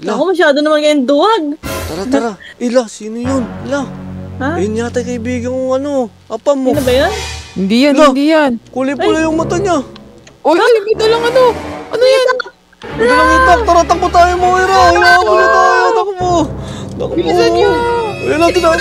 Ako masyado naman ngayon duwag. Tara. Ila, sino yun? Ila. Ha? Ayun yata kaibigan kong apa mo. Sino ba yan? Hindi yan, Ila. hindi yan. Kulay pula yung mata niya. Uy, may dalang ano? Ano yan? Madalang itak. Tara, takbo tayo mo, Ira. Hinahabol na tayo. Takbo. Bilisan niyo. Ayun natin na.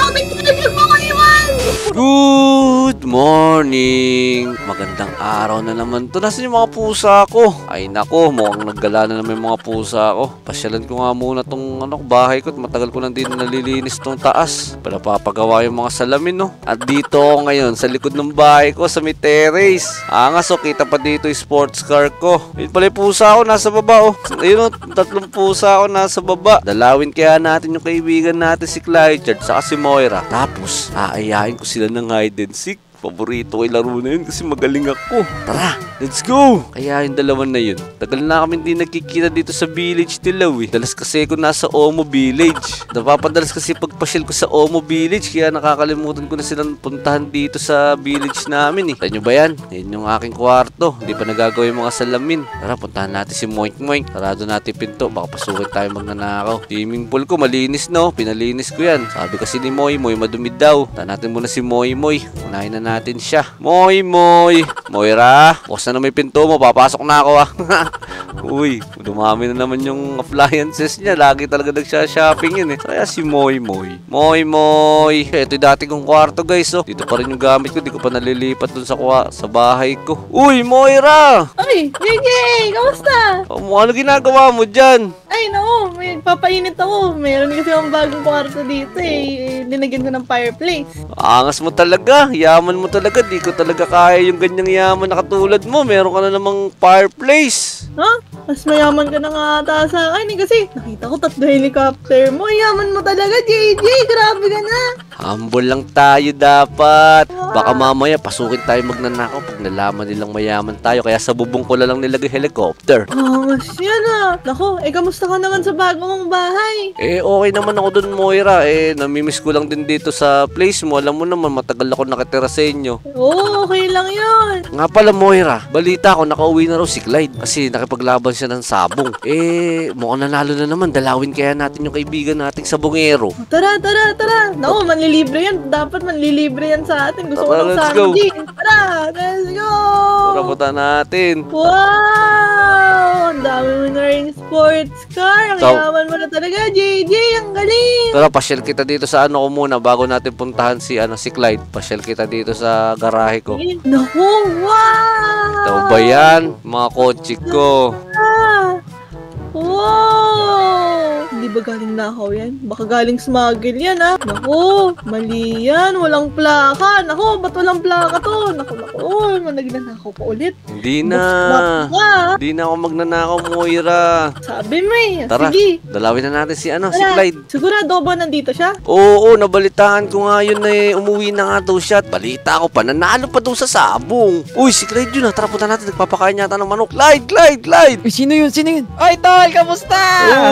Good morning! Magandang araw na naman to. Nasaan yung mga pusa ko? Ay nako, mukhang naggala na naman yung mga pusa ko. Pasyalan ko nga muna tong bahay ko at matagal ko nang din nalilinis tong taas. Para papagawa yung mga salamin, no? At dito ako ngayon sa likod ng bahay ko sa may terrace. Angas, kita pa dito yung sports car ko. Yun pala yung pusa ko nasa baba, oh. Ayun, 3 pusa ko nasa baba. Dalawin kaya natin yung kaibigan natin si Clyde, saka si Moira. Tapos, aayain ko sila ng hide and seek. Paborito ko yung laro na yun kasi magaling ako. Tara, let's go! Kaya yung dalawa na yun. Tagal na kami hindi nagkikita dito sa village nila, eh. Dalas kasi ko nasa Omo Village. Napapadalas kasi pagpasyal ko sa Omo Village, kaya nakakalimutan ko na silang puntahan dito sa village namin, eh. Tanya nyo ba yan? Yan yung aking kwarto. Hindi pa nagagawa yung mga salamin. Tara, puntahan natin si Moink Moink. Sarado natin pinto. Baka pasukin tayo magnanakaw. Swimming pool ko, malinis, no? Pinalinis ko yan. Sabi kasi ni Moy madumi daw. Puntahan natin muna si Moy. Unahin na natin siya. Moy. Moira, bukas na may pinto mo. Papasok na ako, ah. Uy, dumami na naman yung appliances niya. Lagi talaga nagsha-shopping yun, eh. Kaya si Moy. Ito yung dati kong kwarto, guys, oh. Dito pa rin yung gamit ko. Di ko pa nalilipat dun sa bahay ko. Uy, Moira! Ay, JJ! Kamusta? Ano ginagawa mo dyan? Ay, no. May papainit ako. Meron kasi akong bagong kwarto dito, eh. Linagyan ko ng fireplace. Angas mo talaga. Yaman mo talaga. Di ko talaga kaya yung ganyang yaman na katulad mo. Meron ka na namang fireplace. Ha? Mas mayaman ka na nga ata sa akin, eh. Kasi nakita ko 3 helicopter mo. Yaman mo talaga, JJ. Grabe ka na. Humble lang tayo dapat. Baka mamaya pasukin tayo magnanakaw pag nalaman nilang mayaman tayo. Kaya sa bubong ko na lang nilagay helicopter. Mas yan, ah. Naku, kamusta ka naman sa bago mong bahay? Okay naman ako dun, Moira. Namimiss ko lang din dito sa place mo. Alam mo naman, matagal ako nakatira sa inyo. Oo, okay lang yun. Nga pala, Moira, balita ko nakauwi na raw si Clyde kasi nakipaglaban siya ng sabong. Mukhang nanalo na naman. Dalawin kaya natin yung kaibigan nating sabongero. Tara. Naku, manlilibre yan. Dapat manlilibre yan sa atin. Gusto ko lang let's sa go. atin. Tara, let's go! Tara, punta natin. Wow! Ang dami mo na rin sports car. Ang yaman mo na talaga, JJ. Ang galing! Tara, pasyal kita dito sa ko muna bago natin puntahan si Clyde. Pasyal kita dito sa garahe ko. Naku, wow! Ito ba yan? Mga kotse ko. Wow! Hindi ba galing nakaw yan? Baka galing smuggle yan, ah. Naku, mali yan. Walang plaka. Naku, ba't walang plaka to? Naku. Nagnanakaw pa ulit. Hindi na. Hindi na ako magnanakaw, Moira. Sabi mo, eh. Tara, sige. Dalawin na natin si Clyde. Sigurado ba nandito siya? Oo, nabalitaan ko nga yun umuwi na nga daw siya. At balita ko pa, nanalo pa daw sa sabong. Uy, si Clyde yun, tara, punta natin. Nagpapakain yata ng manok. Clyde! Sino yun? Ay, tol, kamusta?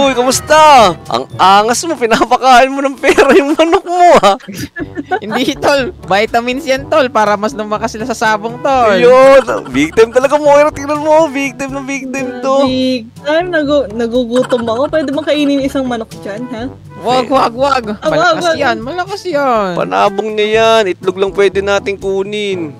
Uy, kamusta? Ang angas mo, pinapakain mo ng pera yung manok mo, ha? Hindi, tol. Vitamins yan, tol, para mas lumakas sila sa sabong, tol. Ayun, big time talaga, Moira. Tingnan mo, big time to. Big time. Nagugutom ako. Pwede bang kainin isang manok dyan, ha? Wag. Malakas yan. Panabong niya yan. Itlog lang pwede natin kunin.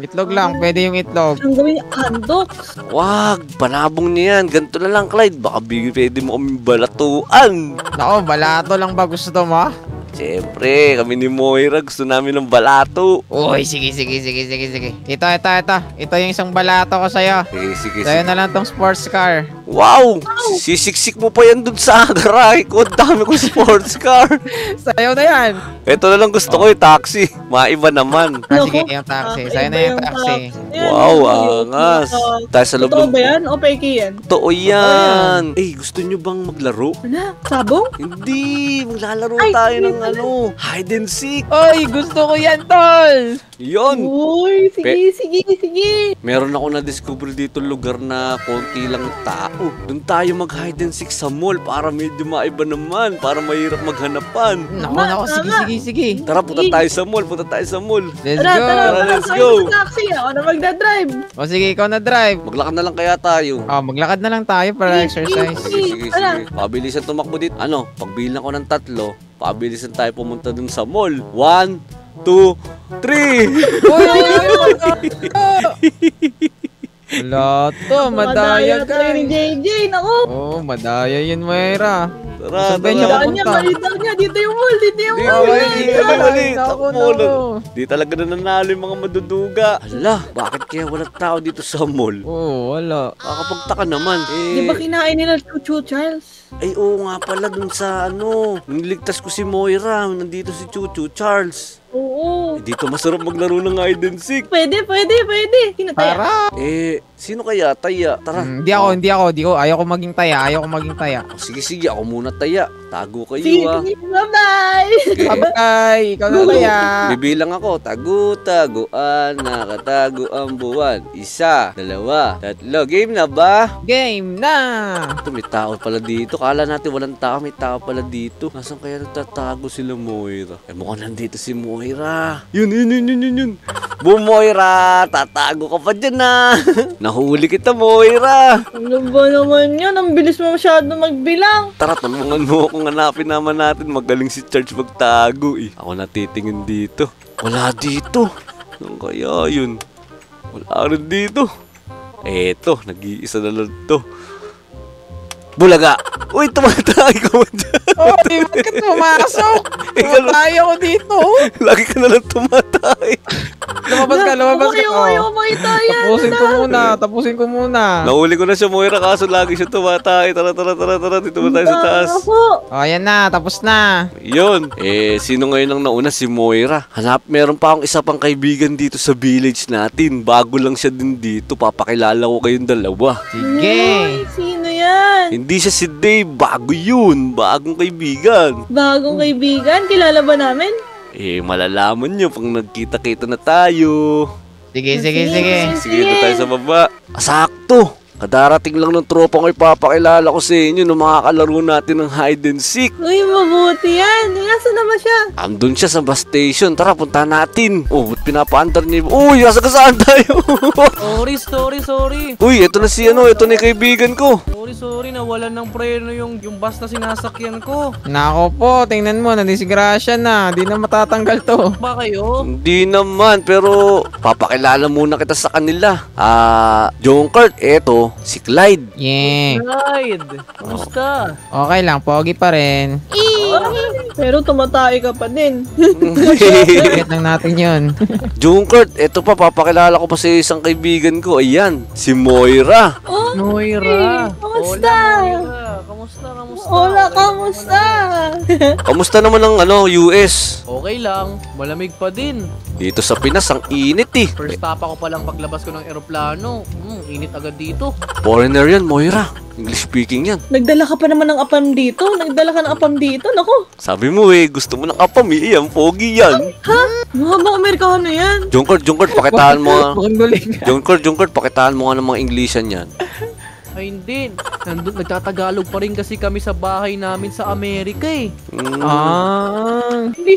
Itlog lang. Pwede yung itlog. Ang gawin niya, andoks. Wag, panabong niya yan. Ganito na lang, Clyde. Baka pwede mo kaming balatuan. Nako, balato lang ba gusto mo? Siyempre, kami ni Moira gusto namin ng balato. Uy, sige. Ito. Ito yung isang balato ko sa'yo. Sige. Sa'yo na lang tong sports car. Wow! Sisiksik mo pa yan dun sa garahe ko. Dami kong sports car. Sa'yo na yan. Ito na lang gusto ko, taxi. Maiba naman. Sige, yung taxi. Sa'yo na yung taxi. Wow, angas. Tayo sa loob Totoo ba yan? O peke yan? Totoo yan. Gusto nyo bang maglaro? Wala, sabong? Hindi, maglalaro tayo ng hide and seek. Oy, gusto ko yan, tol! Yun. Uy, sige. Meron ako na-discover dito lugar na konti lang tao. Doon tayo mag-hide and seek sa mall para medyo maiba naman. Para mahirap maghanapan. Nako, sige. Tara, punta tayo sa mall. Let's Tara, go! let's go. Taxi, ako na magdadrive. O sige, ikaw na drive. Maglakad na lang kaya tayo. Maglakad na lang tayo para exercise. Sige. Tara. Pabilisan tumakbo dito. Pagbilang ko ng 3, pabilisan tayo pumunta dun sa mall. 1, 2, 3. Uy! Wala to, madaya Madaya tayo ni guys. JJ, naku. Madaya yun, Moira. Tara, Saan ba niya Daan niya, pupunta? malitaw niya. Dito yung mall. Takbo. Di talaga nananalo yung mga maduduga. Hala, bakit kaya walang tao dito sa mall? Wala. Kakapagtaka naman. Di ba kinain nila Chuchu Charles? Ay, oo nga pala dun sa niligtas ko si Moira. Nandito si Chuchu Charles. Oo. Dito masarap maglaro ng hide and seek. Pwede. Kinataya. Tara! Sino kaya? Taya. Tara. Hindi ako. Ayaw ko maging taya. Sige, ako muna taya. Tago kayo Sige, bye-bye. Bye-bye! Ikaw na taya! Bibilang ako. Tago-taguan, nakatago ang buwan. 1, 2, 3. Game na ba? Game na! Ito, may tao pala dito. Kala natin walang tao, may tao pala dito. Nasaan kaya nagtatago sila Moira? Mukhang nandito si Moira. Yun. Moira, tatago ka pa dyan Nahuli kita, Moira. Ano ba naman yan? Ang bilis mo masyado magbilang. Tara, tulungan mo kung hanapin naman natin. Magaling si Charge magtago Ako natitingin dito. Wala dito. Ano kaya yun? Wala rin dito. Eto, nag-iisa na lang to. Bulaga! Uy, tumatay ka mo dyan. Oy, bakit pumasok? Tumatay ako dito. Lagi ka na lang tumatay. Lumabas ka. Ayaw makita yan. Tapusin ko muna. Nahuli ko na siya, Moira, kaso lagi siya tumatay. Tara. Dito ba tayo sa taas? Ayan na, tapos na. Yun. Sino ngayon ang nauna? Si Moira. Meron pa akong isa pang kaibigan dito sa village natin. Bago lang siya din dito. Papakilala ko kayong dalawa. Sige. Sino yan? Hindi siya si Dave. Bago yun. Bagong kaibigan. Bagong kaibigan? Kilala ba namin? Malalaman nyo pag nagkita-kita na tayo. Sige. Sige, doon tayo sa baba. Sakto! Kadarating lang ng tropa ko ipapakilala ko sa inyo ng mga kalaro natin ng hide and seek. Uy, mabuti yan. Nasaan na ba siya? Andun siya sa bus station. Tara, punta natin. Ba't pinapaandar niya? Uy, nasagasaan tayo. Sorry. Uy, ito na ito na yung kaibigan ko. Sorry, nawalan ng preno yung bus na sinasakyan ko. Nako po, tingnan mo, nadisgrasya na. Di na matatanggal to. Ba kayo? Hindi naman, pero papakilala muna kita sa kanila. Junkert, eto, si Clyde. Yeah. Clyde, kumusta? Okay lang, pogi pa rin. Pero tumatay ka pa din. Get lang natin yun. Junkert, eto pa, papakilala ko pa sa isang kaibigan ko. Ayan, si Moira. Oh, Moira. Kamusta? Hola, Kamusta? Kamusta naman ang US? Okay lang, malamig pa din. Dito sa Pinas, ang init First stop ako palang paglabas ko ng eroplano. Init agad dito. Foreigner yan, Moira. English speaking yan. Nagdala ka pa naman ng apam dito. Naku. Sabi mo gusto mo ng apam Yan, pogi yan. Ha? Mga bang Amerikano yan? Junkert, pakitaan mo nga. Mukhang galing. Junkert, pakitaan mo nga ng mga Englishan yan. Ay hindi, nagtatagalog pa rin kasi kami sa bahay namin sa Amerika Hindi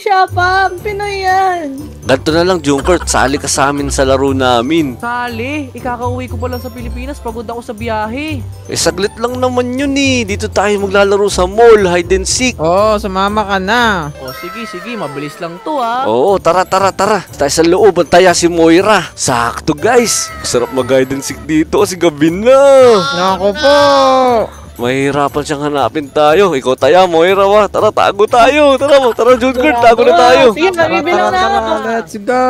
siya apam. Pinoy yan. Ganto na lang, Junkert. Sali ka sa amin sa laro namin. Sali, ikakauwi ko pa lang sa Pilipinas, pagod ako sa biyahe. Saglit lang naman yun Dito tayo maglalaro sa mall, hide and seek. Sumama ka na. Sige, mabilis lang to Oo, tara. Tayo sa loob, antaya si Moira. Sakto guys. Masarap mag-hide and seek dito kasi gabi na. Nako po. Mahirapan siyang hanapin tayo. Ikaw taya, Moira Tara, tago tayo. Tara, Junkert, tago na tayo. Sige, mabibilang na ako. Let's go.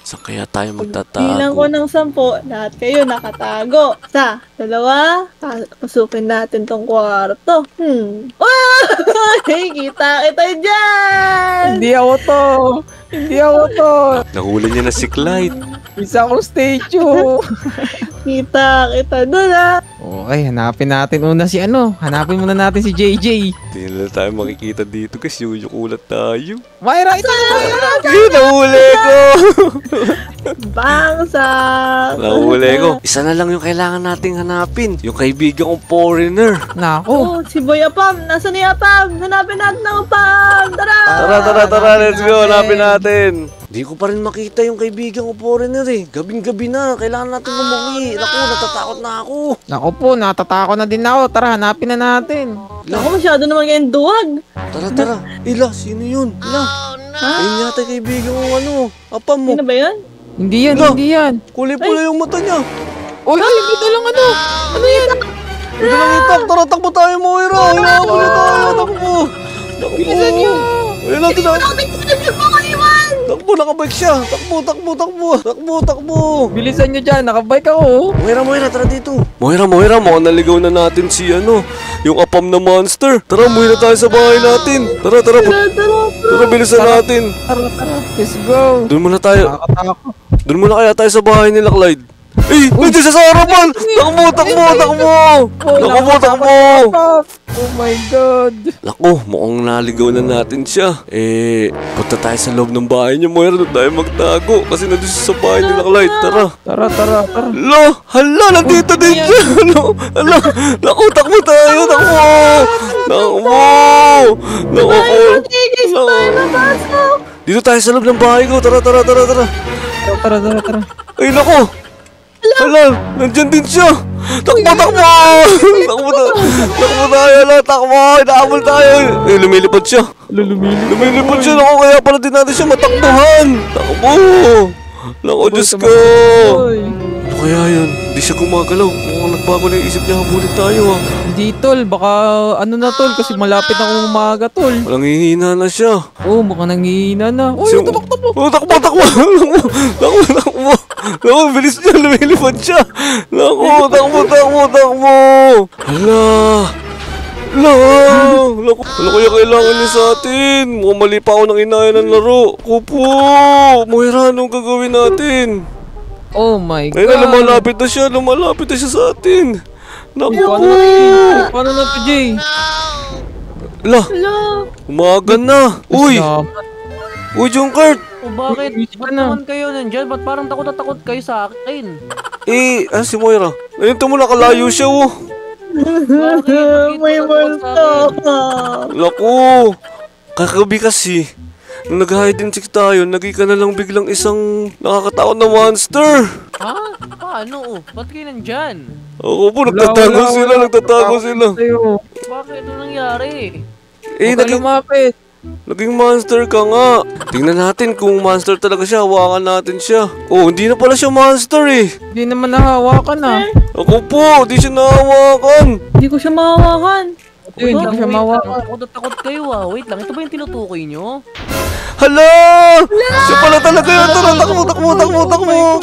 Saan kaya tayo Bilang magtatago? ko ng 10, lahat kayo nakatago. 1, 2, pasukin natin tong kwarto. Hey, kita dyan! Hindi ako to. Nahuli niya na si Clyde. Isa akong statue. Kita doon Okay, hanapin natin una si hanapin muna natin si JJ. Hindi na tayo makikita dito kasi yuyukulat tayo. Myra, ito na Myra! Nahuli ko! Bangsak! Nahuli ko. Isa na lang yung kailangan nating hanapin. Yung kaibigan kong foreigner. Nako. Oh, si Boy Apam! Nasaan ni Apam? Hanapin natin ang Apam! Tara! Tara, let's go. Hanapin natin. Di ko pa rin makita yung kaibigan kong foreigner eh. Gabing-gabi na. Kailangan natin umuwi. Naku, natatakot na ako. Nako po, natatakot na din ako. Tara, hanapin na natin. Ako masyado naman ngayon duwag. Tara. Ila, sino yun? Ila. Ayun yata yung kaibigan kong apam mo. Sino ba yan? Hindi yan, Ano? hindi yan. Kulay-pula yung mata niya. Uy, ito lang Ano yan? Ito lang itak. Tara, takbo tayo, Moira. Hinahabol na tayo. Takbo. Bilisan niyo. Ayun natin na. Takbo, nakabike siya. Takbo. Bilisan niyo dyan, nakabike ako. Moira, tara dito. Moira, mukhang naligaw na natin si yung apam na monster. Tara, umuwi na tayo sa bahay natin. Tara, bilisan natin. Tara, let's go. Doon muna tayo. Nakakatakot. Doon muna kaya tayo sa bahay nila, Clyde. Nandiyan siya sa harapan! Takbo! Oh my God. Naku, mukhang naligaw na natin siya. Punta tayo sa loob ng bahay niya, Moira. Doon tayo magtago. Kasi nandun siya sa bahay nila, Clyde. Tara. Tara. Hala, nandito din siya. Naku, takbo tayo. Dito tayo sa loob ng bahay ko. Tara. Tara. Ay, naku! Hala, nandyan din siya! Takbo! Takbo tayo, takbo! Inaabol tayo! Lumilipad siya! Lumilipad siya! Naku, kaya pala din natin siya matakbuhan! Takbo! Naku, Diyos ko! Ano kaya yun? Hindi siya gumagalaw. Mukhang nagbago na yung isip niya. Habulin tayo Hindi tol, baka na tol kasi malapit na umaga tol. Walang hihina na siya. Oh, mukhang nangihina na. Uy, tumakbo. Oh, takbo! Naku, bilis niya. Lumilipad siya. Naku, takbo! Hala! Naku, ano kaya kailangan niya sa atin? Mukhang mali pa ako ng inaya ng laro. Kupo! Moira, anong gagawin natin? Oh my God. Ayun na, lumalapit na siya sa atin. Naku! Paano na to, Jay? Hala! Umaga na! Uy, Junkert! O bakit? Busy Ba't ka na. naman kayo nandyan? Ba't parang takot na takot kayo sa akin? Si Moira. Ayun, nakalayo siya, Bakit? May multo. Naku! Kagabi kasi, nung nag-hide and seek tayo, naging ka na lang biglang isang nakakatakot na monster. Ha? Paano? Ba't kayo nandyan? Ako po, nagtatago sila. Bakit? Ano nangyari? Lumapit. Naging monster ka nga. Tingnan natin kung monster talaga siya. Hawakan natin siya. Oh, hindi na pala siya monster eh. Hindi naman nahawakan Ako po, di siya nahawakan. Hindi ko siya mahawakan. Hindi ko siya mahawakan. Takot na takot kayo Wait lang, ito ba yung tinutukoy nyo? Hala! Siya pala talaga yun. Tara, takbo!